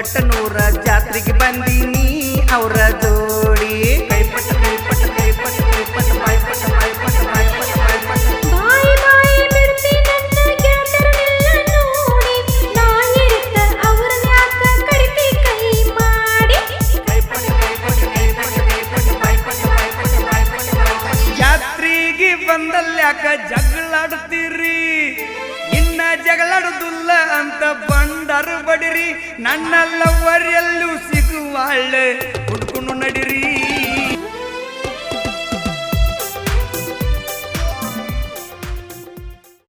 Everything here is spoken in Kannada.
ಒಗಟ್ಟನೂರ ಜಾತ್ರೆಗೆ ಬಂದೀನಿ ಅವರ ಜೋಡಿ ಕೈಪಟ್ಟ ಕೈಪಟ್ಟ ಕೈಪಟ್ಟ ಕೈಪಟ್ಟ ಬಾಯ್ಪಟ್ಟ ಬಾಯ್ಪಟ್ಟ ಬಾಯ್ಪಟ್ಟ ಬಾಯ್ಪಟ್ಟ ಬಾಯಿ ಬಾಯಿ ಬಿಡ್ತಿ ನನ್ನ ಗೆಳತರನ್ನೆಲ್ಲ ನೋಡಿ ನಾ ಇರುತ್ತ ಅವ್ರನ್ನ ಯಾಕ ಕರಿತಿ ಕೈ ಮಾಡಿ ಕೈಪಟ್ಟ ಕೈಪಟ್ಟ ಕೈಪಟ್ಟ ಕೈಪಟ್ಟ ಬಾಯ್ಪಟ್ಟ ಬಾಯ್ಪಟ್ಟ ಬಾಯ್ಪಟ್ಟ ಬಾಯ್ಪಟ್ಟ ಜಾತ್ರೆಗೆ ಬಂದಲ್ಯಾಕ ಜಗಳಾಡ್ತೀರಿ ಇನ್ನ ಜಗಳಾಡುದಿಲ್ಲ ಅಂತ ಬಂಡರು ಬಡಿರಿ ನನ್ನ ಲವ್ವರ್ ಎಲ್ಲೂ ಸಿಗುವಾಳೆ ಹುಡ್ಕೊಂಡು ನಡಿರಿ